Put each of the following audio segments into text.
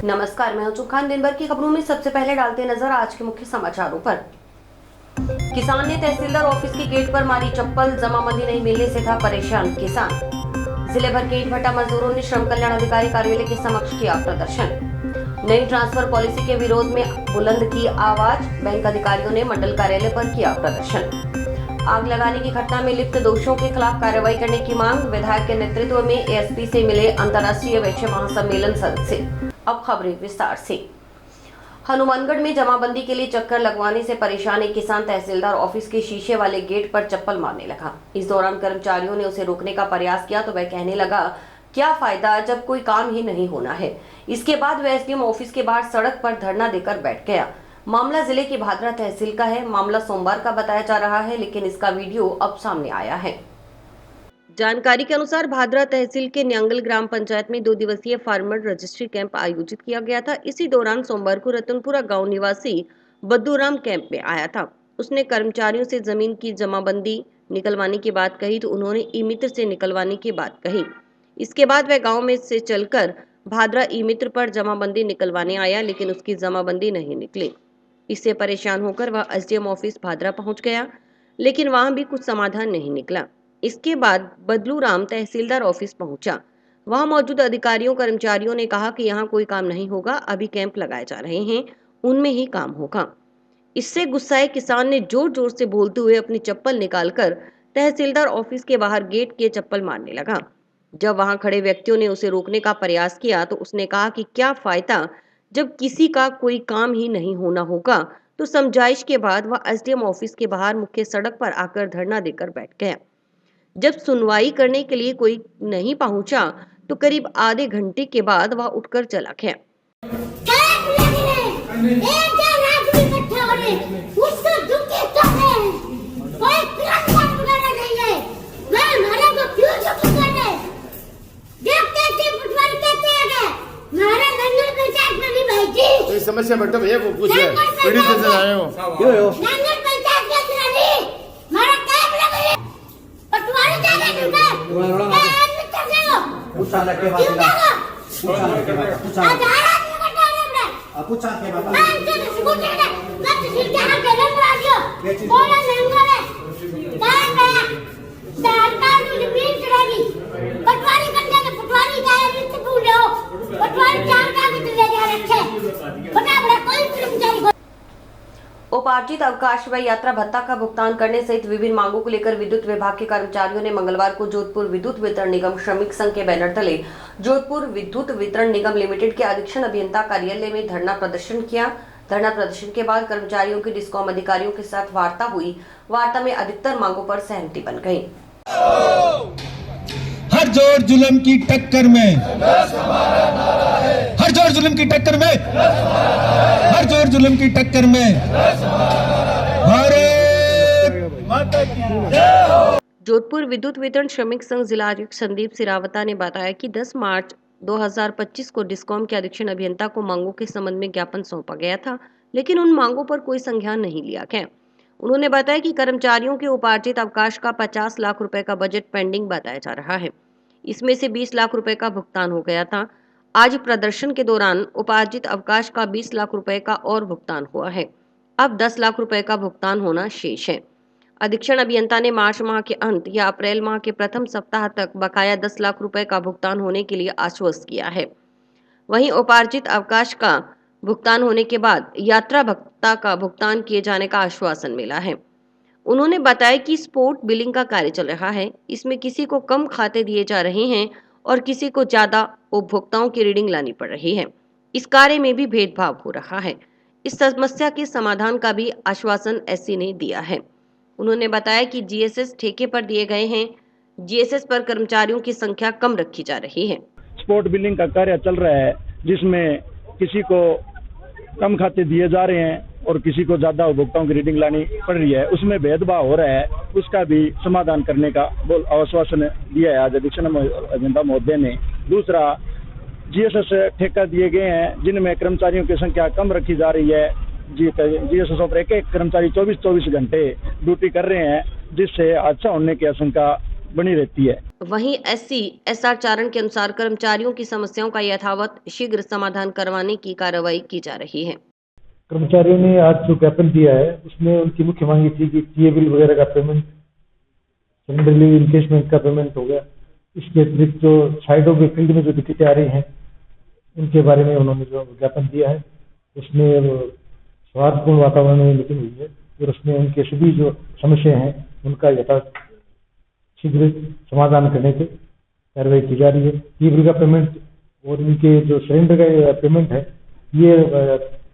नमस्कार, मैं हूं खान। दिन भर की खबरों में सबसे पहले डालते नजर आज के मुख्य समाचारों पर। किसान ने तहसीलदार ऑफिस के गेट पर मारी चप्पल, जमाबंदी नहीं मिलने से था परेशान किसान। जिले भर के ईंट भट्टा मजदूरों ने श्रम कल्याण अधिकारी कार्यालय के समक्ष किया प्रदर्शन। नई ट्रांसफर पॉलिसी के विरोध में बुलंद की आवाज, बैंक अधिकारियों ने मंडल कार्यालय पर किया प्रदर्शन। आग लगाने की घटना में लिप्त दोषियों के खिलाफ कार्रवाई करने की मांग, विधायक के नेतृत्व में एएसपी से मिले अंतर्राष्ट्रीय वैश्य महासम्मेलन सदस्य। अब खबरें विस्तार से। हनुमानगढ़ में जमाबंदी के लिए चक्कर लगवाने से परेशान एक किसान तहसीलदार ऑफिस के शीशे वाले गेट पर चप्पल मारने लगा। इस दौरान कर्मचारियों ने उसे रोकने का प्रयास किया तो वह कहने लगा, क्या फायदा जब कोई काम ही नहीं होना है। इसके बाद वह एसडीएम ऑफिस के बाहर सड़क पर धरना देकर बैठ गया। मामला जिले की भादरा तहसील का है। मामला सोमवार का बताया जा रहा है, लेकिन इसका वीडियो अब सामने आया है। जानकारी के अनुसार भादरा तहसील के न्यांगल ग्राम पंचायत में 2 दिवसीय फार्मर रजिस्ट्री कैंप आयोजित किया गया था। इसी दौरान सोमवार को रतनपुरा गांव निवासी बद्दूराम कैंप में आया था। उसने कर्मचारियों से जमीन की जमाबंदी निकलवाने की बात कही तो उन्होंने ई मित्र से निकलवाने की बात कही। इसके बाद वह गाँव में से चलकर भादरा ई मित्र पर जमाबंदी निकलवाने आया, लेकिन उसकी जमाबंदी नहीं निकली। इससे परेशान होकर वह एसडीएम ऑफिस भादरा पहुंच गया, लेकिन वहां भी कुछ समाधान नहीं निकला। इसके बाद बदलूराम तहसीलदार ऑफिस पहुंचा। वहां मौजूद अधिकारियों कर्मचारियों ने कहा कि यहां कोई काम नहीं होगा, अभी कैंप लगाए जा रहे हैं, उनमें ही काम होगा। इससे गुस्साए किसान ने जोर जोर से बोलते हुए अपनी चप्पल निकालकर तहसीलदार ऑफिस के बाहर गेट के चप्पल मारने लगा। जब वहां खड़े व्यक्तियों ने उसे रोकने का प्रयास किया तो उसने कहा कि क्या फायदा जब किसी का कोई काम ही नहीं होना होगा। तो समझाइश के बाद वह एसडीएम ऑफिस के बाहर मुख्य सड़क पर आकर धरना देकर बैठ गया। जब सुनवाई करने के लिए कोई नहीं पहुंचा तो करीब आधे घंटे के बाद वह उठकर चला गया। समस्या बेटा भैया को पूछ पीड़ित से आए हो क्यों हो पूछा लगे उपार्जित अवकाश व यात्रा भत्ता का भुगतान करने सहित विभिन्न मांगों को लेकर विद्युत विभाग के कर्मचारियों ने मंगलवार को जोधपुर विद्युत वितरण निगम श्रमिक संघ के बैनर तले जोधपुर विद्युत वितरण निगम लिमिटेड के अधीक्षण अभियंता कार्यालय में धरना प्रदर्शन किया। धरना प्रदर्शन के बाद कर्मचारियों की डिस्कॉम अधिकारियों के साथ वार्ता हुई। वार्ता में अधिकतर मांगों पर सहमति बन गई। हर जोर जुल्म की टक्कर में, हर जोर जुल्म की टक्कर में, हर जोर जुल्म की टक्कर में भारत माता की जय हो। जोधपुर विद्युत वितरण श्रमिक संघ जिला आयुक्त संदीप सिरावता ने बताया कि 10 मार्च 2025 को डिस्कॉम के अधीक्षण अभियंता को मांगों के संबंध में ज्ञापन सौंपा गया था, लेकिन उन मांगों पर कोई संज्ञान नहीं लिया गया। उन्होंने बताया कि कर्मचारियों के उपार्जित अवकाश का 50 लाख रुपए का बजट पेंडिंग बताया जा रहा है। इसमें से 20 लाख रुपए का भुगतान हो गया था। आज प्रदर्शन के दौरान उपार्जित अवकाश का 20 लाख रुपए का और भुगतान हुआ है। अब 10 लाख रुपए का भुगतान होना शेष है। अधीक्षण अभियंता ने मार्च माह के अंत या अप्रैल माह के प्रथम सप्ताह तक बकाया 10 लाख रुपए का भुगतान होने के लिए आश्वस्त किया है। वहीं उपार्जित अवकाश का भुगतान होने के बाद यात्रा भत्ता का भुगतान किए जाने का आश्वासन मिला है। उन्होंने बताया कि स्पॉट बिलिंग का कार्य चल रहा है। इसमें किसी को कम खाते दिए जा रहे हैं और किसी को ज्यादा उपभोक्ताओं की रीडिंग लानी पड़ रही है। इस कार्य में भी भेदभाव हो रहा है। इस समस्या के समाधान का भी आश्वासन एससी ने दिया है। उन्होंने बताया कि जीएसएस ठेके पर दिए गए हैं। जीएसएस पर कर्मचारियों की संख्या कम रखी जा रही है। स्पॉट बिलिंग का कार्य चल रहा है, जिसमें किसी को कम खाते दिए जा रहे हैं और किसी को ज्यादा उपभोक्ताओं की रीडिंग लानी पड़ रही है। उसमें भेदभाव हो रहा है, उसका भी समाधान करने का आश्वासन दिया है आज अधीक्षण अभियंता महोदय ने। दूसरा, जीएसएस ठेका दिए गए हैं जिनमें कर्मचारियों की संख्या कम रखी जा रही है। जीएसएस पर एक कर्मचारी 24-24 घंटे ड्यूटी कर रहे हैं, जिससे हादसा होने की आशंका बनी रहती है। वहीं एससी एसआर चारण के अनुसार कर्मचारियों की समस्याओं का यथावत शीघ्र समाधान करवाने की कार्रवाई की जा रही है। कर्मचारियों ने आज जो ज्ञापन दिया है उसमें उनकी मुख्य मांगी थी कि टीए बिल वगैरह का पेमेंट, सरेंडर लीव इनकेशमेंट का पेमेंट हो गया। इसके अतिरिक्त जो साइडों के फील्ड में जो दिक्कतें आ रही हैं उनके बारे में उन्होंने जो ज्ञापन दिया है उसमें सौहार्दपूर्ण वातावरण में मीटिंग हुई है और उसमें उनके सभी जो समस्या हैं उनका यथार्थ शीघ्र समाधान करने की कार्रवाई की जा रही है। टीए बिल का पेमेंट और इनके जो सरेंडर का पेमेंट है ये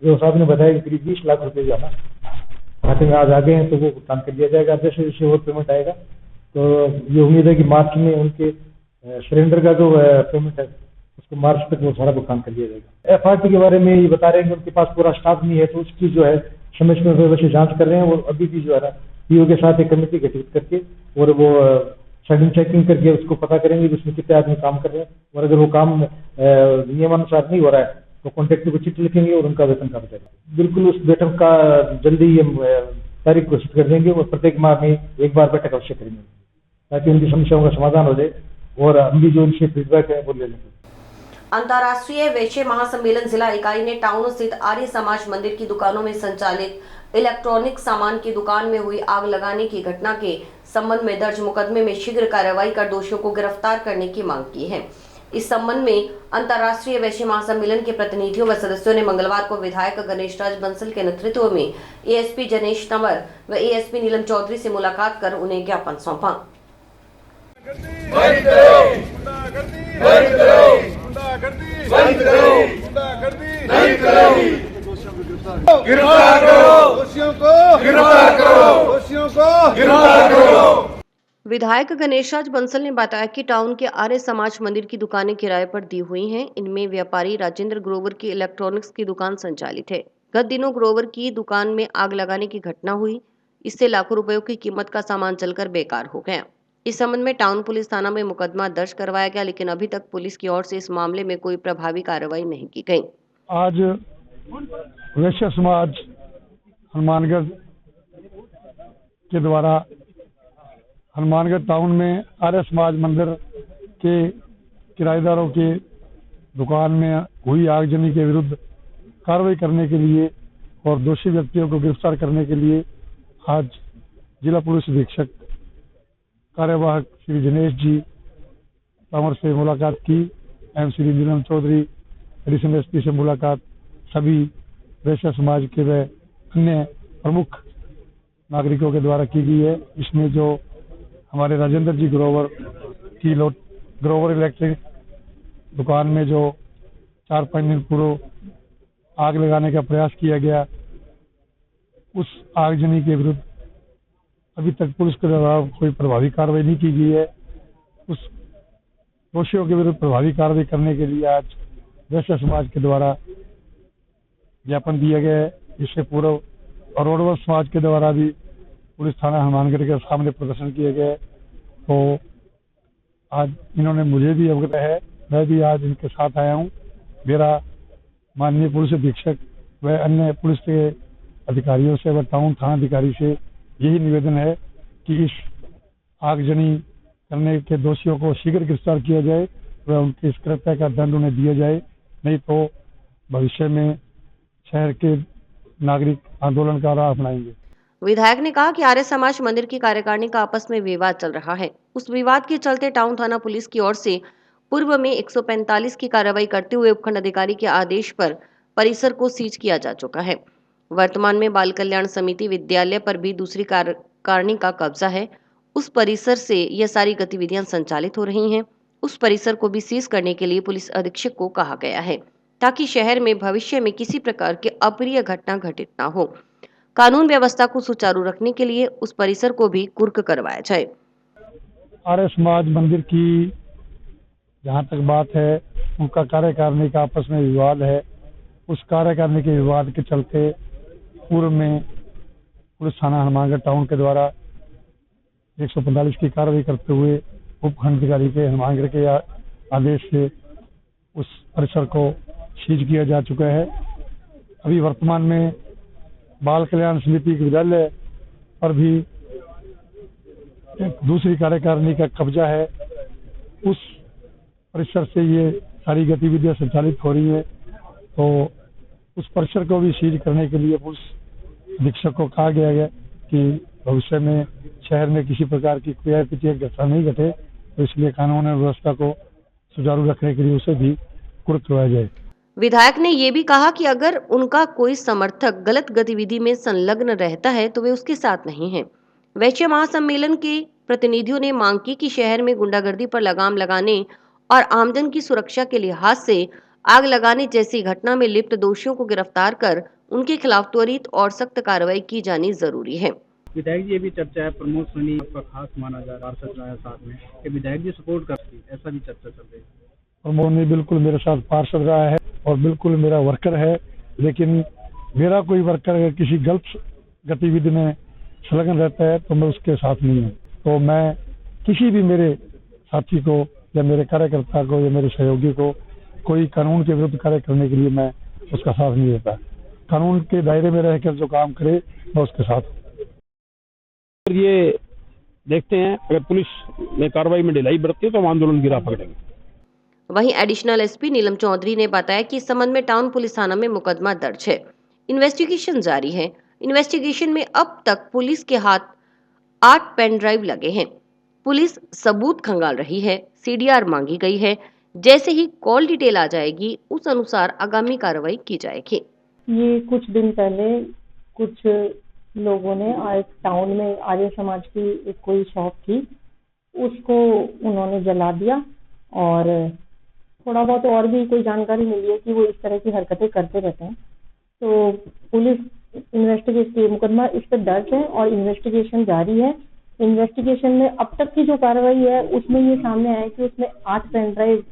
जो साहब ने बताया कि करीब 20 लाख रुपए जो है खाते में आज आ गए हैं तो वो भुगतान कर दिया जाएगा। जैसे जैसे और पेमेंट आएगा तो ये उम्मीद है कि मार्च में उनके सरेंडर का जो पेमेंट है उसको मार्च तक वो सारा भुगतान कर दिया जाएगा। एफआरटी के बारे में ये बता रहे हैं कि उनके पास पूरा स्टाफ नहीं है तो उसकी जो है समय समय पर वैसे जांच कर रहे हैं। वो अभी भी जो है ना पीओ के साथ एक कमेटी गठित करके और वो सडन चेकिंग करके उसको पता करेंगे कि उसमें कितने आदमी काम कर रहे हैं और अगर वो काम नियमानुसार नहीं हो रहा है तो कॉन्ट्रैक्टर को चिट्ठी लिखेंगे और उनका वेतन काटा जाएगा। बिल्कुल उस बैठक का जल्दी ही हम तारीख घोषित कर देंगे और प्रत्येक माह में एक बार बैठक अवश्य करेंगे ताकि उनकी समस्याओं का समाधान हो जाए और हम भी जो उनसे फीडबैक है वो ले लेंगे। अंतर्राष्ट्रीय वैश्य महासम्मेलन जिला इकाई ने टाउन स्थित आर्य समाज मंदिर की दुकानों में संचालित इलेक्ट्रॉनिक सामान की दुकान में हुई आग लगाने की घटना के संबंध में दर्ज मुकदमे में शीघ्र कार्रवाई कर दोषियों को गिरफ्तार करने की मांग की है। इस संबंध में अंतर्राष्ट्रीय वैश्य महासम्मेलन के प्रतिनिधियों व सदस्यों ने मंगलवार को विधायक गणेश राज बंसल के नेतृत्व में एएसपी जनेश तंवर व एएसपी नीलम चौधरी से मुलाकात कर उन्हें ज्ञापन सौंपा। विधायक गणेश राज बंसल ने बताया कि टाउन के आर्य समाज मंदिर की दुकानें किराए पर दी हुई हैं। इनमें व्यापारी राजेंद्र ग्रोवर की इलेक्ट्रॉनिक्स की दुकान संचालित है। गत दिनों ग्रोवर की दुकान में आग लगाने की घटना हुई। इससे लाखों रुपयों की कीमत का सामान जलकर बेकार हो गया। इस संबंध में टाउन पुलिस थाना में मुकदमा दर्ज करवाया गया, लेकिन अभी तक पुलिस की ओर से इस मामले में कोई प्रभावी कार्रवाई नहीं की गई। आज वैश्य समाज हनुमानगढ़ के द्वारा हनुमानगढ़ टाउन में आर्य समाज मंदिर के किराएदारों के दुकान में हुई आगजनी के विरुद्ध कार्रवाई करने के लिए और दोषी व्यक्तियों को गिरफ्तार करने के लिए आज जिला पुलिस अधीक्षक कार्यवाहक श्री दिनेश जी तंवर से मुलाकात की एवं श्री नीलम चौधरी एडिशनल एसपी से मुलाकात सभी वैश्य समाज के व अन्य प्रमुख नागरिकों के द्वारा की गई है। इसमें जो हमारे राजेंद्र जी ग्रोवर की ग्रोवर इलेक्ट्रिक दुकान में जो 4-5 दिन पूर्व आग लगाने का प्रयास किया गया, उस आगजनी के विरुद्ध अभी तक पुलिस के द्वारा कोई प्रभावी कार्रवाई नहीं की गई है। उस दोषियों के विरुद्ध प्रभावी कार्रवाई करने के लिए आज वैश्य समाज के द्वारा ज्ञापन दिया गया है। इससे पूर्व अरोड़वंश समाज के द्वारा भी पुलिस थाना हनुमानगढ़ के सामने प्रदर्शन किए गए। तो आज इन्होंने मुझे भी अवगत है, मैं भी आज इनके साथ आया हूँ। मेरा माननीय पुलिस अधीक्षक व अन्य पुलिस के अधिकारियों से व टाउन थाना अधिकारी से यही निवेदन है कि इस आगजनी करने के दोषियों को शीघ्र गिरफ्तार किया जाए व उनके इस कृत्य का दंड उन्हें दिया जाए, नहीं तो भविष्य में शहर के नागरिक आंदोलन का राह अपनाएंगे। विधायक ने कहा कि आर्य समाज मंदिर की कार्यकारिणी का आपस में विवाद चल रहा है। उस विवाद के चलते टाउन थाना पुलिस की ओर से पूर्व में 145 की कार्रवाई करते हुए उपखंड अधिकारी के आदेश पर परिसर को सीज किया जा चुका है। वर्तमान में बाल कल्याण समिति विद्यालय पर भी दूसरी कार्यकारिणी का कब्जा है। उस परिसर से यह सारी गतिविधियां संचालित हो रही हैं। उस परिसर को भी सीज करने के लिए पुलिस अधीक्षक को कहा गया है ताकि शहर में भविष्य में किसी प्रकार की अप्रिय घटना घटित न हो। कानून व्यवस्था को सुचारू रखने के लिए उस परिसर को भी कुर्क करवाया जाए। आर्य समाज मंदिर की जहाँ तक बात है, उनका कार्यकारिणी का आपस में विवाद है। उस कार्यकारिणी के विवाद के चलते पूर्व में पुलिस थाना हनुमानगढ़ टाउन के द्वारा 145 की कार्रवाई करते हुए उपखंड अधिकारी के हनुमानगढ़ के आदेश से उस परिसर को सीज किया जा चुका है। अभी वर्तमान में बाल कल्याण समिति के विद्यालय पर भी एक दूसरी कार्यकारिणी का कब्जा है, उस परिसर से ये सारी गतिविधियां संचालित हो रही हैं। तो उस परिसर को भी सील करने के लिए पुलिस अधीक्षक को कहा गया है कि भविष्य में शहर में किसी प्रकार की कोई अप्रीतिकर घटना नहीं घटे, तो इसलिए कानून और व्यवस्था को सुचारू रखने के लिए उसे भी कुर्क करवाया जाए। विधायक ने ये भी कहा कि अगर उनका कोई समर्थक गलत गतिविधि में संलग्न रहता है तो वे उसके साथ नहीं हैं। वैश्य महासम्मेलन के प्रतिनिधियों ने मांग की कि शहर में गुंडागर्दी पर लगाम लगाने और आमजन की सुरक्षा के लिहाज से आग लगाने जैसी घटना में लिप्त दोषियों को गिरफ्तार कर उनके खिलाफ त्वरित और सख्त कार्रवाई की जानी जरूरी है। विधायक जी ये भी चर्चा है, प्रमोद सोनी आपका खास माना जा रहा है, पार्षद साथ में कि विधायक जी सपोर्ट करती, ऐसा भी चर्चा चल रही है। प्रमोद ने बिल्कुल मेरे साथ पार्षद रहा है और बिल्कुल मेरा वर्कर है, लेकिन मेरा कोई वर्कर अगर किसी गलत गतिविधि में संलग्न रहता है तो मैं उसके साथ नहीं हूँ। तो मैं किसी भी मेरे साथी को या मेरे कार्यकर्ता को या मेरे सहयोगी को कोई कानून के विरुद्ध कार्य करने के लिए मैं उसका साथ नहीं देता। कानून के दायरे में रहकर जो काम करे मैं उसके साथ। ये देखते हैं अगर पुलिस में कार्रवाई में ढिलाई बरतती है तो हम आंदोलन की राह पकड़ेंगे। वहीं एडिशनल एसपी नीलम चौधरी ने बताया कि इस संबंध में टाउन पुलिस थाना में मुकदमा दर्ज है, इन्वेस्टिगेशन जारी है। इन्वेस्टिगेशन में अब तक पुलिस के हाथ 8 पेन ड्राइव लगे हैं। पुलिस सबूत खंगाल रही है, सीडीआर मांगी गई है। जैसे ही कॉल डिटेल आ जाएगी उस अनुसार आगामी कार्रवाई की जाएगी। ये कुछ दिन पहले कुछ लोगों ने टाउन में आर्य समाज की एक कोई शॉप थी, उसको उन्होंने जला दिया और थोड़ा बहुत और भी कोई जानकारी मिली है कि वो इस तरह की हरकतें करते रहते हैं। तो पुलिस इन्वेस्टिगेशन मुकदमा इस पर दर्ज है और इन्वेस्टिगेशन जारी है। इन्वेस्टिगेशन में अब तक की जो कार्रवाई है उसमें ये सामने आया कि उसमें 8 पेन ड्राइव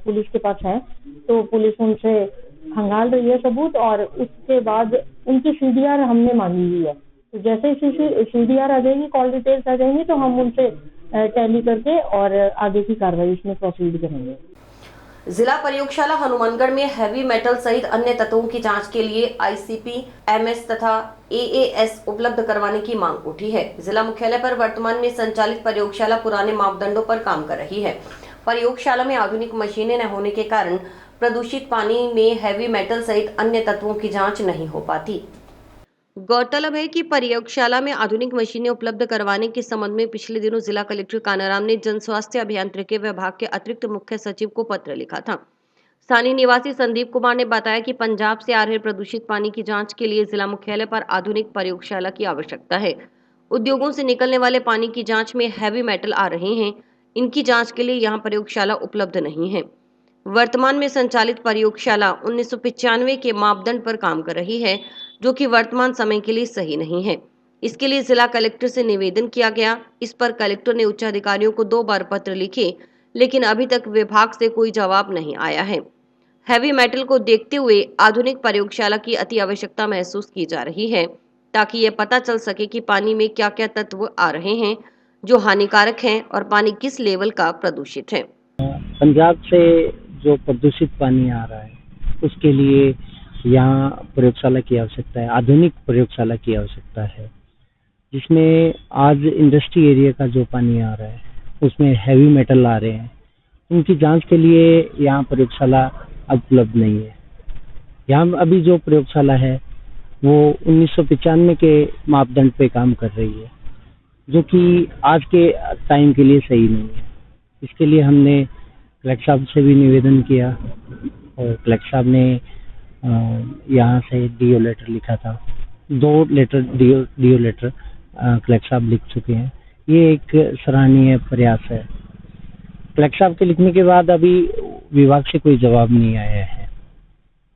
पुलिस के पास है। तो पुलिस उनसे खंगाल रही है सबूत और उसके बाद उनकी सीडीआर हमने मांगी हुई है। तो जैसे ही सीडीआर आ जाएगी, कॉल डिटेल्स आ जाएंगी तो हम उनसे टैली करके और आगे की कार्रवाई इसमें प्रोसीड करेंगे। जिला प्रयोगशाला हनुमानगढ़ में हैवी मेटल सहित अन्य तत्वों की जांच के लिए आईसीपी, एमएस तथा एएएस उपलब्ध करवाने की मांग उठी है। जिला मुख्यालय पर वर्तमान में संचालित प्रयोगशाला पुराने मापदंडों पर काम कर रही है। प्रयोगशाला में आधुनिक मशीनें न होने के कारण प्रदूषित पानी में हैवी मेटल सहित अन्य तत्वों की जांच नहीं हो पाती। गौरतलब है कि प्रयोगशाला में आधुनिक मशीनें उपलब्ध करवाने के संबंध में पिछले दिनों जिला कलेक्टर कानाराम ने जन स्वास्थ्य अभियांत्रिकी विभाग के अतिरिक्त मुख्य सचिव को पत्र लिखा था। स्थानीय निवासी संदीप कुमार ने बताया कि पंजाब से आ रहे प्रदूषित पानी की जांच के लिए जिला मुख्यालय पर आधुनिक प्रयोगशाला की आवश्यकता है। उद्योगों से निकलने वाले पानी की जांच में हैवी मेटल आ रहे हैं, इनकी जांच के लिए यहाँ प्रयोगशाला उपलब्ध नहीं है। वर्तमान में संचालित प्रयोगशाला 1995 के मापदंड पर काम कर रही है, जो कि वर्तमान समय के लिए सही नहीं है। इसके लिए जिला कलेक्टर से निवेदन किया गया। इस पर कलेक्टर ने उच्च अधिकारियों को 2 बार पत्र लिखे, लेकिन अभी तक विभाग से कोई जवाब नहीं आया है। हैवी मेटल को देखते हुए आधुनिक प्रयोगशाला की अति आवश्यकता महसूस की जा रही है, ताकि ये पता चल सके कि पानी में क्या क्या तत्व आ रहे हैं जो हानिकारक हैं और पानी किस लेवल का प्रदूषित है। पंजाब से जो प्रदूषित पानी आ रहा है उसके लिए यहाँ प्रयोगशाला की आवश्यकता है, आधुनिक प्रयोगशाला की आवश्यकता है, जिसमें आज इंडस्ट्री एरिया का जो पानी आ रहा है उसमें हैवी मेटल आ रहे हैं। उनकी जांच के लिए यहाँ प्रयोगशाला उपलब्ध नहीं है। यहाँ अभी जो प्रयोगशाला है वो 1995 के मापदंड पे काम कर रही है, जो कि आज के टाइम के लिए सही नहीं है। इसके लिए हमने कलेक्टर साहब से भी निवेदन किया और कलेक्टर साहब ने यहाँ से डीओ लेटर लिखा था। 2 लेटर डीओ लेटर कलेक्टर साहब लिख चुके हैं। ये एक सराहनीय प्रयास है। कलेक्टर साहब के लिखने के बाद अभी विभाग से कोई जवाब नहीं आया है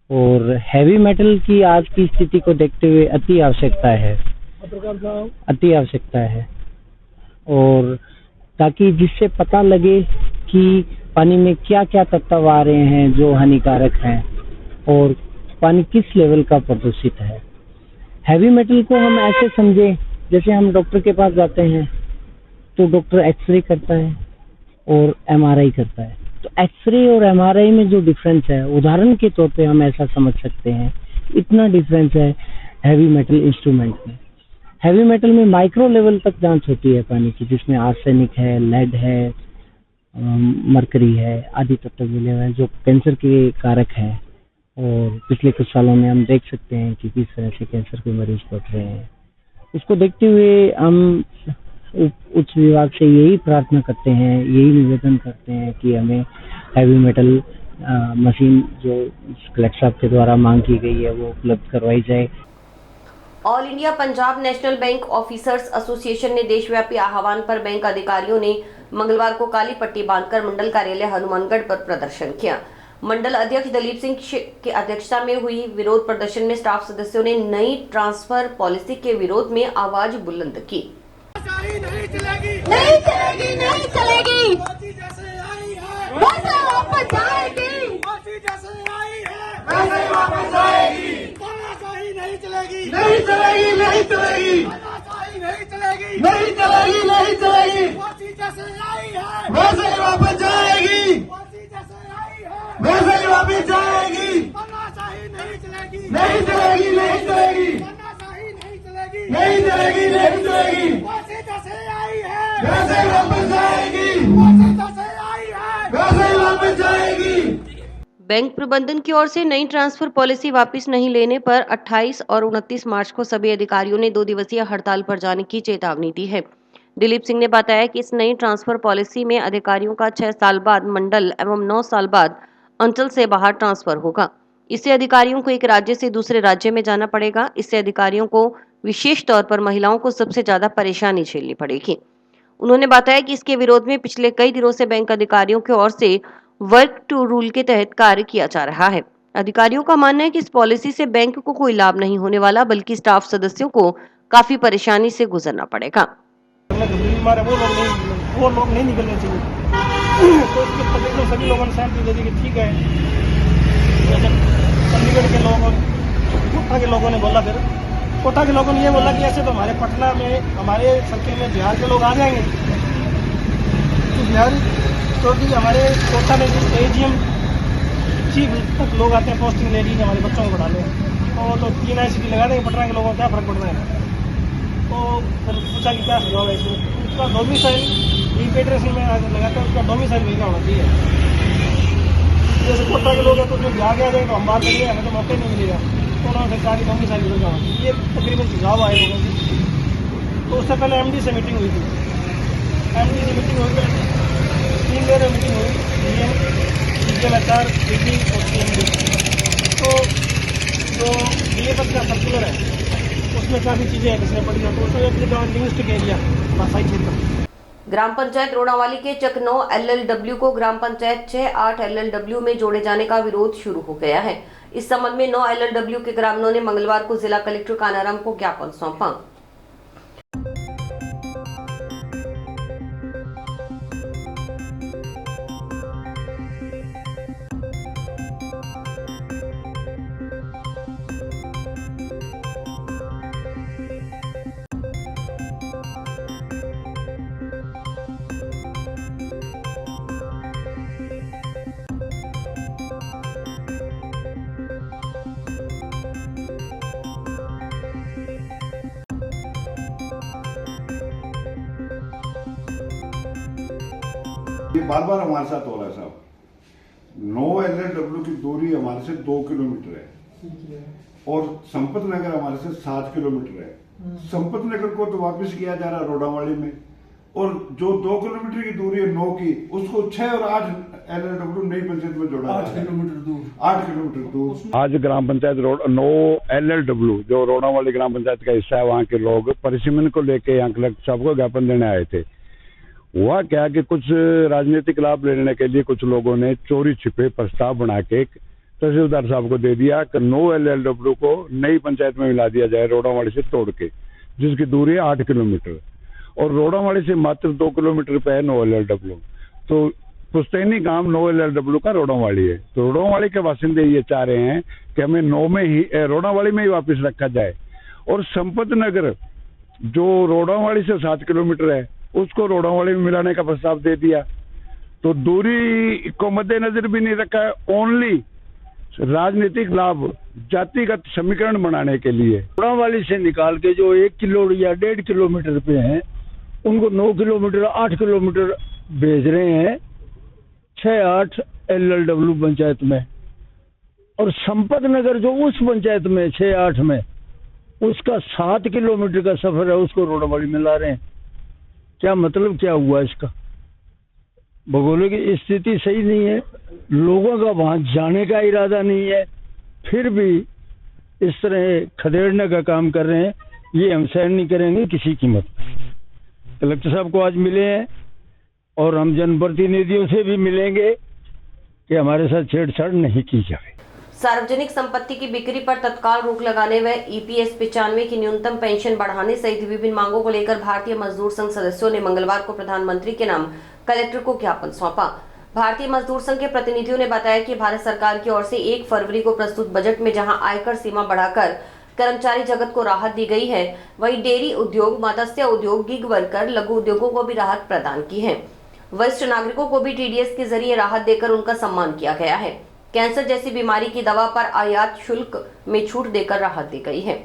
और हैवी मेटल की आज की स्थिति को देखते हुए अति आवश्यकता है और ताकि जिससे पता लगे कि पानी में क्या क्या तत्व आ रहे हैं जो हानिकारक हैं और पानी किस लेवल का प्रदूषित है। हैवी मेटल को हम ऐसे समझे जैसे हम डॉक्टर के पास जाते हैं तो डॉक्टर एक्सरे करता है और एमआरआई करता है। तो एक्सरे और एमआरआई में जो डिफरेंस है, उदाहरण के तौर पे हम ऐसा समझ सकते हैं, इतना डिफरेंस है हैवी मेटल इंस्ट्रूमेंट में। हैवी मेटल में माइक्रो लेवल तक जांच होती है पानी की, जिसमें आर्सेनिक है, लेड है, मरकरी है, आदि तत्व मिले हुए हैं जो कैंसर के कारक है। और पिछले कुछ सालों में हम देख सकते हैं कि किस तरह से कैंसर के मरीज बढ़ रहे हैं। इसको देखते हुए हम उच्च विभाग से यही प्रार्थना करते हैं, यही निवेदन करते हैं कि हमें हैवी मेटल मशीन जो कलेक्टर साहब के द्वारा मांग की गई है वो उपलब्ध करवाई जाए। All India Punjab national bank officers association ने देशव्यापी आह्वान पर बैंक अधिकारियों ने मंगलवार को काली पट्टी बांधकर मंडल कार्यालय हनुमानगढ़ पर प्रदर्शन किया। मंडल अध्यक्ष दलीप सिंह की अध्यक्षता में हुई विरोध प्रदर्शन में स्टाफ सदस्यों ने नई ट्रांसफर पॉलिसी के विरोध में आवाज बुलंद की। नहीं चलेगी, नहीं चलेगी, नहीं चलेगी, वैसे वापस आएगी, जैसे आई है वैसे वापस आएगी, नहीं चलेगी, नहीं चलेगी, नहीं चलेगी, नहीं चलेगी, नहीं चलेगी, नहीं चलेगी, जैसे आई है वैसे वापस जाएगी, वैसे ही वापस जाएगी, नहीं चलेगी, नहीं चलेगी, नहीं चलेगी, नहीं चलेगी, नहीं चलेगी, वैसे ही वापस जाएगी, वैसे ही वापस जाएगी। बैंक प्रबंधन की ओर से नई ट्रांसफर पॉलिसी वापस नहीं लेने पर 28 और 29 मार्च को सभी अधिकारियों ने 2 दिवसीय हड़ताल पर जाने की चेतावनी दी है। दिलीप सिंह ने बताया कि इस नई ट्रांसफर पॉलिसी में अधिकारियों का 6 साल बाद मंडल एवं 9 साल बाद अंचल से बाहर ट्रांसफर होगा। इससे अधिकारियों को एक राज्य से दूसरे राज्य में जाना पड़ेगा। इससे अधिकारियों को विशेष तौर पर महिलाओं को सबसे ज्यादा परेशानी झेलनी पड़ेगी। उन्होंने बताया कि इसके विरोध में पिछले कई दिनों से बैंक अधिकारियों की ओर से वर्क टू रूल के तहत कार्य किया जा रहा है। अधिकारियों का मानना है कि इस पॉलिसी से बैंक को कोई लाभ नहीं होने वाला, बल्कि स्टाफ सदस्यों को काफी परेशानी से गुजरना पड़ेगा। वो लोग नहीं निकलने चाहिए, तो इसके प्रति सभी लोगों ने सहमति दे दी कि ठीक है। चंडीगढ़ के लोग, कोटा के लोगों ने बोला, फिर कोटा के लोगों ने ये बोला कि ऐसे तो हमारे पटना में, हमारे सर्किल में बिहार के लोग आ जाएंगे, तो बिहार क्योंकि हमारे कोटा में एजीएम चीफ तक लोग आते हैं पोस्टिंग लेडीज हमारे बच्चों को पढ़ाने, तो 3 ICT लगा देंगे, पटना के लोगों को क्या फर्क पड़ रहा है। तो फिर पूछा कि क्या सुझाव है इसमें, उसका डोमिसाइल रिपेट्रेशन में लगाता है, उसका डोमिसाइल वहीं का होना चाहिए। जैसे कोटा के लोग हैं तो जो आगे आ जाएंगे तो हम बात करेंगे, हमें तो मौका नहीं मिलेगा, तो उन्होंने सरकार की डोमिसाइल मिल जाओ, ये तकरीबन सुझाव आए लोगों की। तो उससे पहले MD से मीटिंग हुई थी, MD से मीटिंग हुई, 3 दिन मीटिंग हुई, DGM HR, DG और CMD। तो जो DFS का सर्कुलर है उसमें काफी चीजें हैं जिसने पड़ी है, तो उसमें लिंग्विस्टिक एरिया भाषाई क्षेत्र। ग्राम पंचायत रोडावाली के चक 9 LLW को ग्राम पंचायत 6-8 LLW में जोड़े जाने का विरोध शुरू हो गया है। इस संबंध में 9 LLW के ग्रामीणों ने मंगलवार को जिला कलेक्टर कानाराम को ज्ञापन सौंपा। ये बार बार हमारे साथ हो रहा है साहब। 9 LLW की दूरी हमारे से 2 किलोमीटर है और संपत नगर हमारे से 7 किलोमीटर है। संपत नगर को तो वापस किया जा रहा है रोडावाली में, और जो 2 किलोमीटर की दूरी है 9 की, उसको 6 और 8 LLW नई पंचायत में जोड़ा 8 किलोमीटर दूर, 8 किलोमीटर दूर। आज ग्राम पंचायत रोड 9 LLW जो रोडावाली ग्राम पंचायत का हिस्सा है, वहाँ के लोग परिसीमन को लेके यहाँ कलेक्टर साहब को ज्ञापन देने आए थे। हुआ क्या कि कुछ राजनीतिक लाभ लेने के लिए कुछ लोगों ने चोरी छिपे प्रस्ताव बना के तहसीलदार साहब को दे दिया कि 9 LLW को नई पंचायत में मिला दिया जाए रोडावाड़ी से तोड़ के, जिसकी दूरी है 8 किलोमीटर, और रोडावाड़ी से मात्र 2 किलोमीटर पे है 9 LLW। तो पुश्तैनी गांव 9 LLW का रोडावाड़ी है। तो रोडावाड़ी के बासिंदे ये चाह रहे हैं कि हमें 9 में ही रोडावाड़ी में ही वापस रखा जाए, और संपत नगर जो रोडावाड़ी से 7 किलोमीटर है उसको रोडावाड़ी में मिलाने का प्रस्ताव दे दिया। तो दूरी को मद्देनजर भी नहीं रखा है, ओनली राजनीतिक लाभ जातिगत समीकरण बनाने के लिए वाली से निकाल के जो 1 किलो या 1.5 किलोमीटर पे हैं उनको 9 किलोमीटर 8 किलोमीटर भेज रहे हैं 6-8 LLW पंचायत में, और संपत नगर जो उस पंचायत में 6-8 में उसका 7 किलोमीटर का सफर है, उसको रोड़ावाली में ला रहे हैं। क्या मतलब क्या हुआ इसका? भौगोलिक स्थिति सही नहीं है, लोगों का वहां जाने का इरादा नहीं है, फिर भी इस तरह खदेड़ने का काम कर रहे हैं। ये हम सहन नहीं करेंगे किसी कीमत पर। कलेक्टर साहब को आज मिले हैं और हम जनप्रतिनिधियों से भी मिलेंगे कि हमारे साथ छेड़छाड़ नहीं की जाए। सार्वजनिक संपत्ति की बिक्री पर तत्काल रोक लगाने व EPS 95 की न्यूनतम पेंशन बढ़ाने सहित विभिन्न मांगों को लेकर भारतीय मजदूर संघ सदस्यों ने मंगलवार को प्रधानमंत्री के नाम कलेक्टर को ज्ञापन सौंपा। भारतीय मजदूर संघ के प्रतिनिधियों ने बताया कि भारत सरकार की ओर से 1 फरवरी को प्रस्तुत बजट में जहां आयकर सीमा बढ़ाकर कर्मचारी जगत को राहत दी गई है, वहीं डेयरी उद्योग, मत्स्य उद्योग, गिग वर्कर, लघु उद्योगों को भी राहत प्रदान की है। वरिष्ठ नागरिकों को भी TDS के जरिए राहत देकर उनका सम्मान किया गया है। कैंसर जैसी बीमारी की दवा पर आयात शुल्क में छूट देकर राहत दी गई है।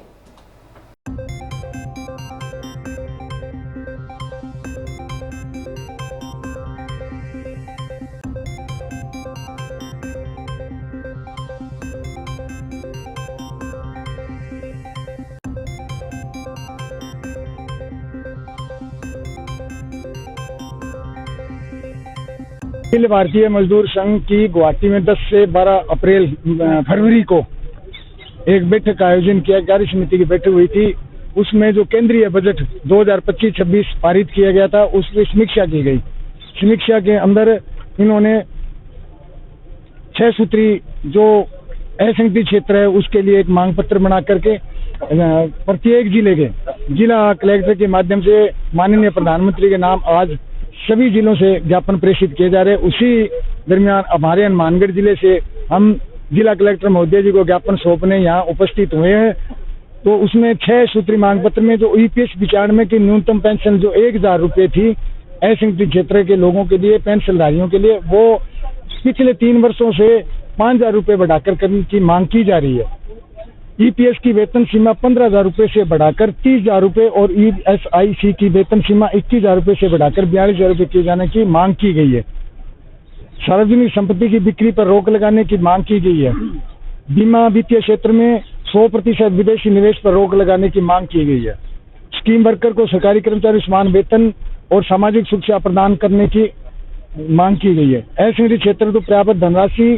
अखिल भारतीय मजदूर संघ की गुवाहाटी में 10 से 12 फरवरी को एक बैठक का आयोजन किया। कार्य समिति की बैठक हुई थी, उसमें जो केंद्रीय बजट 2025-26 पारित किया गया था उसकी समीक्षा की गई। समीक्षा के अंदर इन्होंने 6 सूत्री जो असंगठित क्षेत्र है उसके लिए एक मांग पत्र बना करके प्रत्येक जिले के जिला कलेक्टर के माध्यम से माननीय प्रधानमंत्री के नाम आज सभी जिलों से ज्ञापन प्रेषित किए जा रहे हैं। उसी दरमियान हमारे हनुमानगढ़ जिले से हम जिला कलेक्टर महोदय जी को ज्ञापन सौंपने यहाँ उपस्थित हुए हैं। तो उसमें 6 सूत्री मांग पत्र में जो EPS 95 की न्यूनतम पेंशन जो 1000 रुपये थी असंगठित क्षेत्र के लोगों के लिए, पेंशनधारियों के लिए, वो पिछले 3 वर्षों से 5000 रुपये बढ़ाकर करने की मांग की जा रही है। EPS की वेतन सीमा 15,000 रुपये से बढ़ाकर 30,000 रुपये और ESIC की वेतन सीमा 21,000 रुपये से बढ़ाकर 42,000 रुपये किए जाने की मांग की गई है। सार्वजनिक संपत्ति की बिक्री पर रोक लगाने की मांग की गई है। बीमा वित्तीय क्षेत्र में 100% विदेशी निवेश पर रोक लगाने की मांग की गई है। स्कीम वर्कर को सरकारी कर्मचारी समान वेतन और सामाजिक सुरक्षा प्रदान करने की मांग की गई है। असंगठित क्षेत्र को पर्याप्त धनराशि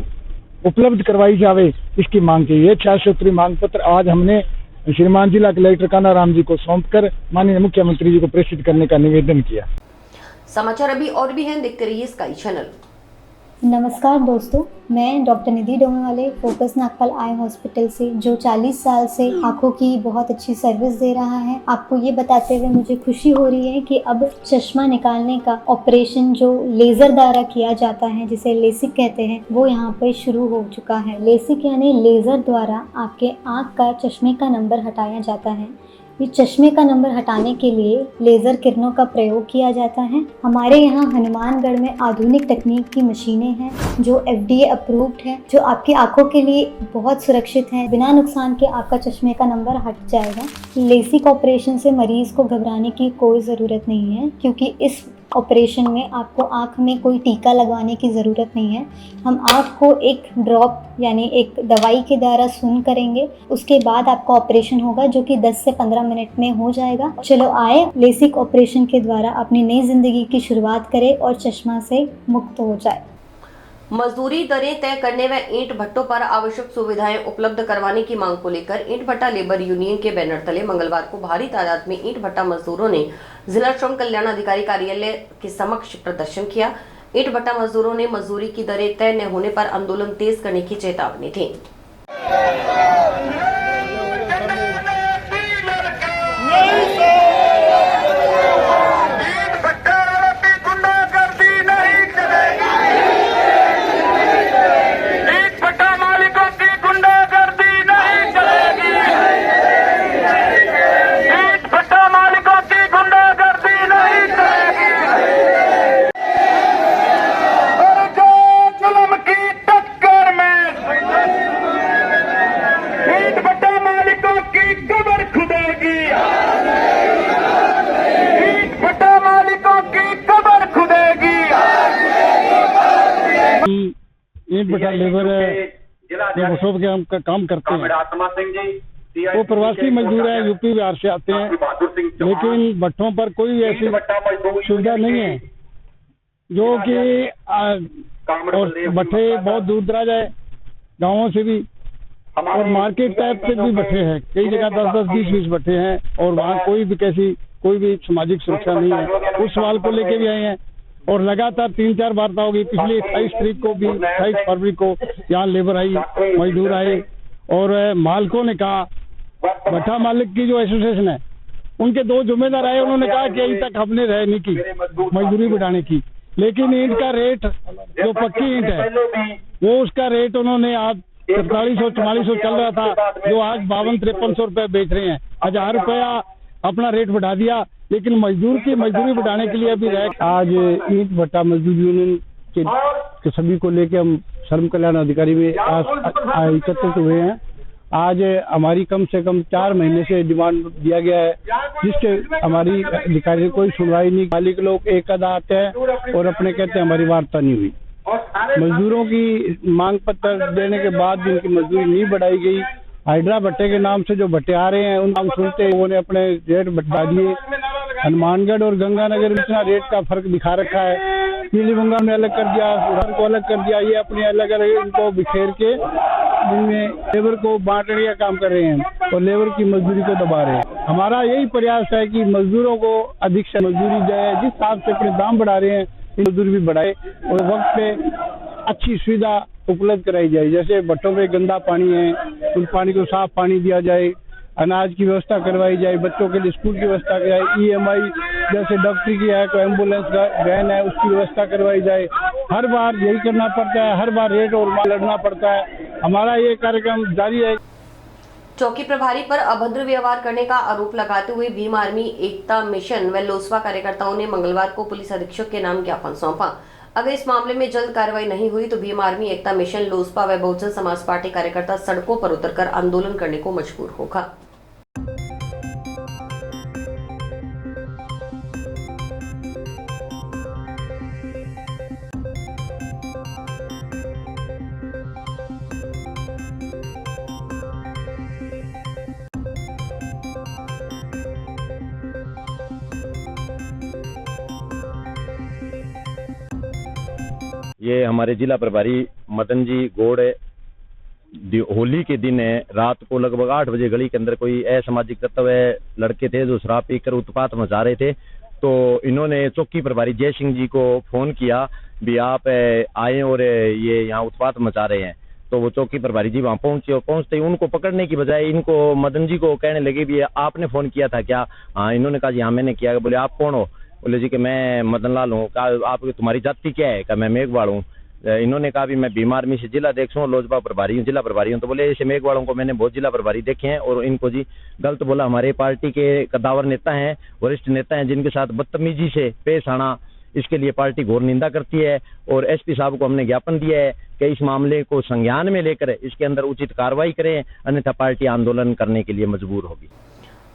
उपलब्ध करवाई जावे इसकी मांग की है। 6 सूत्री मांग पत्र आज हमने श्रीमान जिला कलेक्टर कानाराम जी को सौंपकर माननीय मुख्यमंत्री जी को प्रेषित करने का निवेदन किया। समाचार अभी और भी हैं, देखते रहिए स्काई चैनल। नमस्कार दोस्तों, मैं डॉक्टर निधि डोमेवाले फोकस नागपाल आई हॉस्पिटल से, जो 40 साल से आंखों की बहुत अच्छी सर्विस दे रहा है। आपको ये बताते हुए मुझे खुशी हो रही है कि अब चश्मा निकालने का ऑपरेशन जो लेजर द्वारा किया जाता है, जिसे लेसिक कहते हैं, वो यहाँ पे शुरू हो चुका है। लेसिक यानी लेजर द्वारा आपके आँख का चश्मे का नंबर हटाया जाता है। ये चश्मे का नंबर हटाने के लिए लेज़र किरणों का प्रयोग किया जाता है। हमारे यहाँ हनुमानगढ़ में आधुनिक तकनीक की मशीनें हैं जो FDA अप्रूव्ड है, जो आपकी आंखों के लिए बहुत सुरक्षित है। बिना नुकसान के आपका चश्मे का नंबर हट जाएगा। लेसिक ऑपरेशन से मरीज़ को घबराने की कोई ज़रूरत नहीं है, क्योंकि इस ऑपरेशन में आपको आँख में कोई टीका लगवाने की ज़रूरत नहीं है। हम आँख को एक ड्रॉप यानी एक दवाई के द्वारा सून करेंगे, उसके बाद आपका ऑपरेशन होगा जो कि 10 से 15 मिनट में हो जाएगा। चलो आए, लेसिक ऑपरेशन के द्वारा अपनी नई ज़िंदगी की शुरुआत करें और चश्मा से मुक्त हो जाए। मजदूरी दरें तय करने व ईंट भट्टों पर आवश्यक सुविधाएं उपलब्ध करवाने की मांग को लेकर ईंट भट्टा लेबर यूनियन के बैनर तले मंगलवार को भारी तादाद में ईंट भट्टा मजदूरों ने जिला श्रम कल्याण अधिकारी कार्यालय के समक्ष प्रदर्शन किया। ईंट भट्टा मजदूरों ने मजदूरी की दरें तय न होने पर आंदोलन तेज करने की चेतावनी दी। ईंट भट्टा लेबर जो वर्कशॉप के काम करते हैं वो प्रवासी मजदूर हैं, यूपी बिहार से आते हैं, लेकिन भट्टों पर कोई ऐसी सुविधा नहीं है जो कि और भट्टे बहुत दूर दराज है, गाँवों से भी, और मार्केट टाइप के भी भट्टे हैं, कई जगह 10-10, 20-20 भट्टे हैं, और वहाँ कोई भी सामाजिक सुरक्षा नहीं है। उस सवाल को लेके भी आए हैं और लगातार 3-4 वार्ता होगी। पिछली 28 तारीख को भी, 28 फरवरी को यहाँ लेबर आई, मजदूर आए, और मालिकों ने कहा, भट्टा मालिक की जो एसोसिएशन है उनके 2 जिम्मेदार आए, उन्होंने कहा कि अभी तक हमने रहने की मजदूरी बढ़ाने की, लेकिन ईंट का रेट जो पक्की ईंट है वो उसका रेट उन्होंने आज 4300-4400 चल रहा था, जो आज 5200-5300 रुपए बेच रहे हैं। 1000 रुपया अपना रेट बढ़ा दिया, लेकिन मजदूर की मजदूरी बढ़ाने के लिए अभी आज ईंट भट्टा मजदूर यूनियन के सभी को लेकर हम श्रम कल्याण अधिकारी में एकत्रित हुए हैं। आज हमारी कम से कम 4 महीने से डिमांड दिया गया है, जिसके हमारी अधिकारी ने कोई सुनवाई नहीं। मालिक लोग एक आधा आते हैं और अपने कहते हैं हमारी वार्ता नहीं हुई। मजदूरों की मांग पत्र देने के बाद भी उनकी मजदूरी नहीं बढ़ाई गई। हाइड्रा भट्टे के नाम से जो भट्टे आ रहे हैं उन नाम सुनते लोगों ने अपने रेट बढ़ा दिए। हनुमानगढ़ और गंगानगर में इतना रेट का फर्क दिखा रखा है। पीलीभंगा ने अलग कर दिया, सुधार को अलग कर दिया, ये अपने अलग अलग इनको बिखेर के इनमें लेबर को बांटने का काम कर रहे हैं और लेबर की मजदूरी को दबा रहे हैं। हमारा यही प्रयास है कि मजदूरों को अधिक से मजदूरी जाए, जिस हिसाब से अपने दाम बढ़ा रहे हैं मजदूरी भी बढ़ाए और वक्त पे अच्छी सुविधा उपलब्ध कराई जाए। जैसे भट्टों में गंदा पानी है, उस पानी को साफ पानी दिया जाए, अनाज की व्यवस्था करवाई जाए, बच्चों के लिए स्कूल की व्यवस्था कराई, EMI जैसे डॉक्टर की है, कोई एम्बुलेंस वैन है उसकी व्यवस्था करवाई जाए। हर बार यही करना पड़ता है, हर बार रेट और लड़ना पड़ता है। हमारा ये कार्यक्रम जारी है। चौकी प्रभारी पर अभद्र व्यवहार करने का आरोप लगाते हुए भीम आर्मी एकता मिशन व लोसपा कार्यकर्ताओं ने मंगलवार को पुलिस अधीक्षक के नाम ज्ञापन सौंपा। अगर इस मामले में जल्द कार्रवाई नहीं हुई तो भीम आर्मी एकता मिशन, लोसपा व बहुजन समाज पार्टी कार्यकर्ता सड़कों पर उतरकर आंदोलन करने को मजबूर होगा। ये हमारे जिला प्रभारी मदन जी गौड़ होली के दिन रात को लगभग 8 बजे गली के अंदर कोई असामाजिक तत्व लड़के थे जो शराब पीकर उत्पात मचा रहे थे। तो इन्होंने चौकी प्रभारी जय सिंह जी को फोन किया भी आप आए और ये यहाँ उत्पात मचा रहे हैं। तो वो चौकी प्रभारी जी वहाँ पहुंचे और पहुंचते ही उनको पकड़ने की बजाय इनको मदन जी को कहने लगे भी आपने फोन किया था क्या? हाँ, इन्होंने कहा जी हाँ मैंने किया। बोले आप कौन हो? बोले जी कि मैं मदन लाल हूँ। कहा आप तुम्हारी जाति क्या है? कहा मैं मेघवाड़ हूँ। इन्होंने कहा भी मैं भीम आर्मी से जिला अध्यक्ष हूँ, लोजपा प्रभारी हूँ, जिला प्रभारी हूँ। तो बोले ऐसे मेघवाड़ों को मैंने बहुत जिला प्रभारी देखे हैं और इनको जी गलत बोला। हमारे पार्टी के कद्दावर नेता हैं, वरिष्ठ नेता हैं, जिनके साथ बदतमीजी से पेश आना, इसके लिए पार्टी घोर निंदा करती है। और SP साहब को हमने ज्ञापन दिया है कि इस मामले को संज्ञान में लेकर इसके अंदर उचित कार्रवाई करें, अन्यथा पार्टी आंदोलन करने के लिए मजबूर होगी।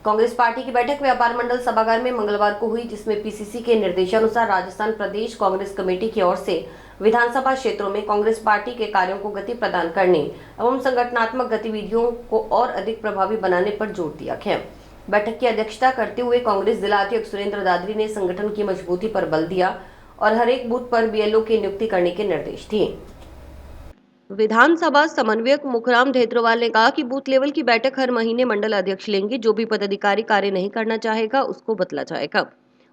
कांग्रेस पार्टी की बैठक व्यापार मंडल सभागार में मंगलवार को हुई, जिसमें PCC के निर्देशानुसार राजस्थान प्रदेश कांग्रेस कमेटी की ओर से विधानसभा क्षेत्रों में कांग्रेस पार्टी के कार्यों को गति प्रदान करने एवं संगठनात्मक गतिविधियों को और अधिक प्रभावी बनाने पर जोर दिया गया। बैठक की अध्यक्षता करते हुए कांग्रेस जिला अध्यक्ष सुरेंद्र दादरी ने संगठन की मजबूती पर बल दिया और हर एक बूथ पर BLO की नियुक्ति करने के निर्देश दिए। विधानसभा समन्वयक मुखराम धेत्रवाल ने कहा कि बूथ लेवल की बैठक हर महीने मंडल अध्यक्ष लेंगे। जो भी पदाधिकारी कार्य नहीं करना चाहेगा उसको बदला जाएगा।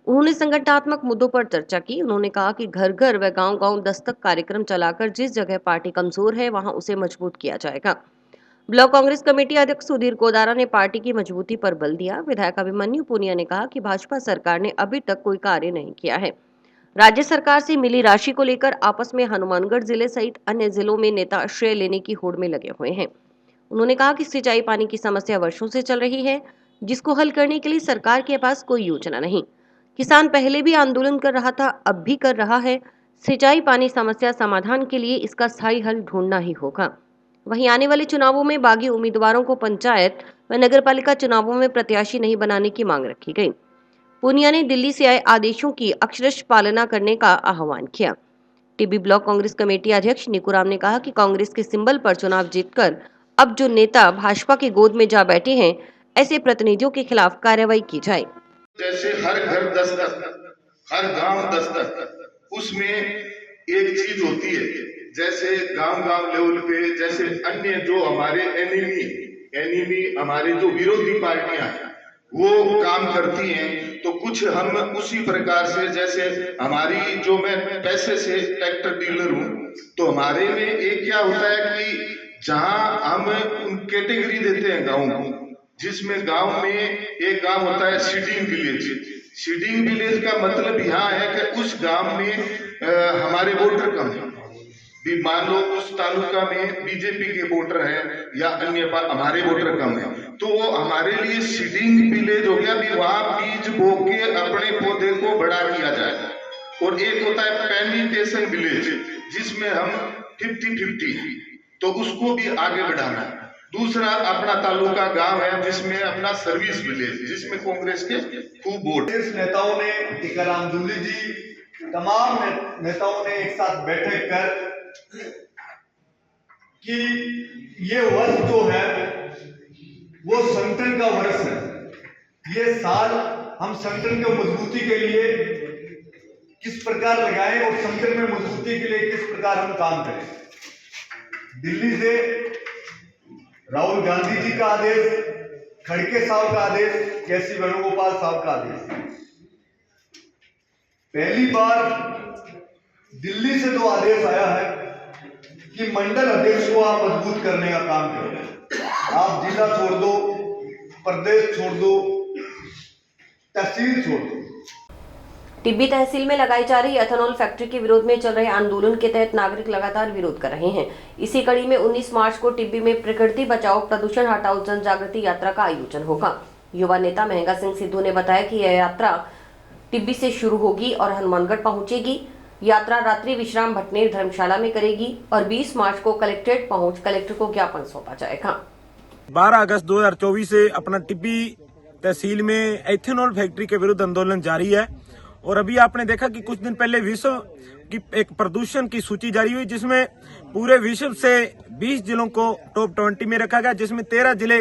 उन्होंने संगठनात्मक मुद्दों पर चर्चा की। उन्होंने कहा कि घर घर व गांव गांव दस्तक कार्यक्रम चलाकर जिस जगह पार्टी कमजोर है वहां उसे मजबूत किया जाएगा। ब्लॉक कांग्रेस कमेटी अध्यक्ष सुधीर कोदारा ने पार्टी की मजबूती पर बल दिया। विधायक अभिमन्यु पुनिया ने कहा कि भाजपा सरकार ने अभी तक कोई कार्य नहीं किया है। राज्य सरकार से मिली राशि को लेकर आपस में हनुमानगढ़ जिले सहित अन्य जिलों में नेता श्रेय लेने की होड़ में लगे हुए हैं। उन्होंने कहा कि सिंचाई पानी की समस्या वर्षों से चल रही है, जिसको हल करने के लिए सरकार के पास कोई योजना नहीं। किसान पहले भी आंदोलन कर रहा था, अब भी कर रहा है। सिंचाई पानी समस्या समाधान के लिए इसका स्थायी हल ढूंढना ही होगा। वहीं आने वाले चुनावों में बागी उम्मीदवारों को पंचायत व नगरपालिका चुनावों में प्रत्याशी नहीं बनाने की मांग रखी गई। पूनिया ने दिल्ली से आए आदेशों की अक्षरशः पालना करने का आह्वान किया। टिब्बी ब्लॉक कांग्रेस कमेटी अध्यक्ष निकुराम ने कहा कि कांग्रेस के सिंबल पर चुनाव जीतकर अब जो नेता भाजपा की गोद में जा बैठे हैं, ऐसे प्रतिनिधियों के खिलाफ कार्रवाई की जाए। जैसे हर घर दस्तक, हर गांव दस्तक, उसमें एक चीज होती है, जैसे गांव लेवल पे जैसे अन्य जो हमारे एनिमी हमारे जो विरोधी पार्टियां हैं वो काम करती हैं, तो कुछ हम उसी प्रकार से, जैसे हमारी जो मैं पैसे से ट्रैक्टर डीलर हूं, तो हमारे में एक क्या होता है कि जहां हम कैटेगरी देते हैं गाँव को, जिसमें गांव में एक गांव होता है सीडिंग विलेज। सीडिंग विलेज का मतलब यहाँ है कि उस गांव में हमारे वोटर कम है। भी मान लो उस तालुका में बीजेपी के वोटर हैं या अन्य हमारे वोटर कम है, तो वो हमारे लिए सीडिंग विलेज हो गया। भी वहां बीज बो के अपने पौधे को बड़ा किया जाए। और एक होता है पेनिटेशन विलेज, जिसमें हम 50-50, तो उसको भी आगे बढ़ाना है। दूसरा अपना तालुका गांव है जिसमें अपना सर्विस विलेज, जिसमें कांग्रेस के खूब वोट। नेताओं ने, टीकाराम जूली जी, तमाम नेताओं ने एक साथ बैठक कर कि ये वर्ष जो है वो संगठन का वर्ष है। ये साल हम संगठन को मजबूती के लिए किस प्रकार लगाएं और संगठन में मजबूती के लिए किस प्रकार हम काम करें। दिल्ली से राहुल गांधी जी का आदेश, खड़गे साहब का आदेश, केसी वेणुगोपाल साहब का आदेश, पहली बार दिल्ली से जो आदेश आया है कि मंडल अध्यक्ष को आप मजबूत करने का काम करें। आप जिला छोड़ दो, प्रदेश छोड़ दो, तहसील छोड़ दो। टिब्बी तहसील में लगाई जा रही एथेनॉल फैक्ट्री के विरोध में चल रहे आंदोलन के तहत नागरिक लगातार विरोध कर रहे हैं। इसी कड़ी में 19 मार्च को टिब्बी में प्रकृति बचाओ प्रदूषण हटाओ जन जागृति यात्रा का आयोजन होगा। युवा नेता महंगा सिंह सिद्धू ने बताया कि यह यात्रा टिब्बी से शुरू होगी और हनुमानगढ़ पहुंचेगी। यात्रा रात्रि विश्राम भटनेर धर्मशाला में करेगी और 20 मार्च को कलेक्ट्रेट पहुंच कलेक्टर को ज्ञापन सौंपा जाएगा। 12 अगस्त 2024 से अपना टिब्बी तहसील में एथेनॉल फैक्ट्री के विरुद्ध आंदोलन जारी है। और अभी आपने देखा कि कुछ दिन पहले विश्व की एक प्रदूषण की सूची जारी हुई, जिसमें पूरे विश्व से 20 जिलों को टॉप 20 में रखा गया, जिसमें 13 जिले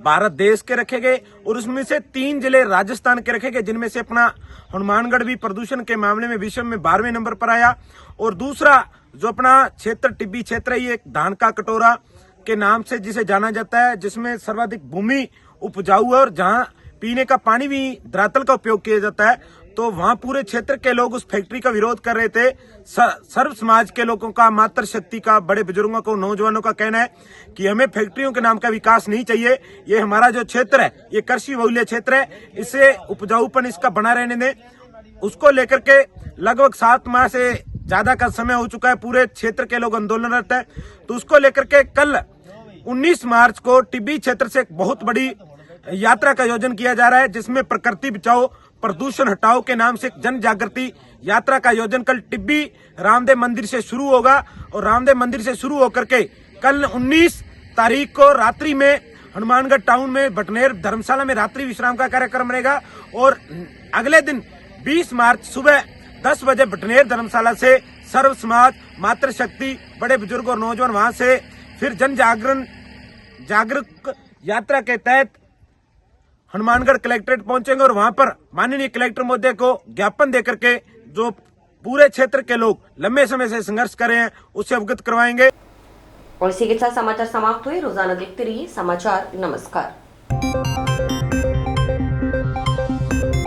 भारत देश के रखे गए और उसमें से 3 जिले राजस्थान के रखे गए, जिनमें से अपना हनुमानगढ़ भी प्रदूषण के मामले में विश्व में 12वें नंबर पर आया। और दूसरा जो अपना क्षेत्र टिब्बी क्षेत्र है, ये एक धान का कटोरा के नाम से जिसे जाना जाता है, जिसमें सर्वाधिक भूमि उपजाऊ है और जहां पीने का पानी भी धरातल का उपयोग किया जाता है। तो वहां पूरे क्षेत्र के लोग उस फैक्ट्री का विरोध कर रहे थे। सर्व समाज के लोगों का, मातृशक्ति का, बड़े बुजुर्गों को, नौजवानों का कहना है कि हमें फैक्ट्रियों के नाम का विकास नहीं चाहिए। ये हमारा जो क्षेत्र है ये कृषि बहुल्य क्षेत्र है, इसे उपजाऊपन इसका बना रहने दें। उसको लेकर के लगभग 7 माह से ज्यादा का समय हो चुका है, पूरे क्षेत्र के लोग आंदोलनरत है। तो उसको लेकर के कल 19 मार्च को टिब्बी क्षेत्र से एक बहुत बड़ी यात्रा का आयोजन किया जा रहा है, जिसमें प्रकृति बचाओ प्रदूषण हटाओ के नाम से एक जन जागृति यात्रा का आयोजन कल टिब्बी रामदेव मंदिर से शुरू होगा। और रामदेव मंदिर से शुरू होकर के कल 19 तारीख को रात्रि में हनुमानगढ़ टाउन में भटनेर धर्मशाला में रात्रि विश्राम का कार्यक्रम रहेगा। और अगले दिन 20 मार्च सुबह 10 बजे भटनेर धर्मशाला से सर्व समाज, मातृशक्ति, बड़े बुजुर्ग और नौजवान वहां से फिर जन जागरूक यात्रा के तहत हनुमानगढ़ कलेक्ट्रेट पहुंचेंगे और वहां पर माननीय कलेक्टर महोदय को ज्ञापन देकर के जो पूरे क्षेत्र के लोग लंबे समय से संघर्ष कर रहे हैं उससे अवगत करवाएंगे। और इसी के साथ समाचार समाप्त हुए। रोजाना देखते रहिए समाचार। नमस्कार।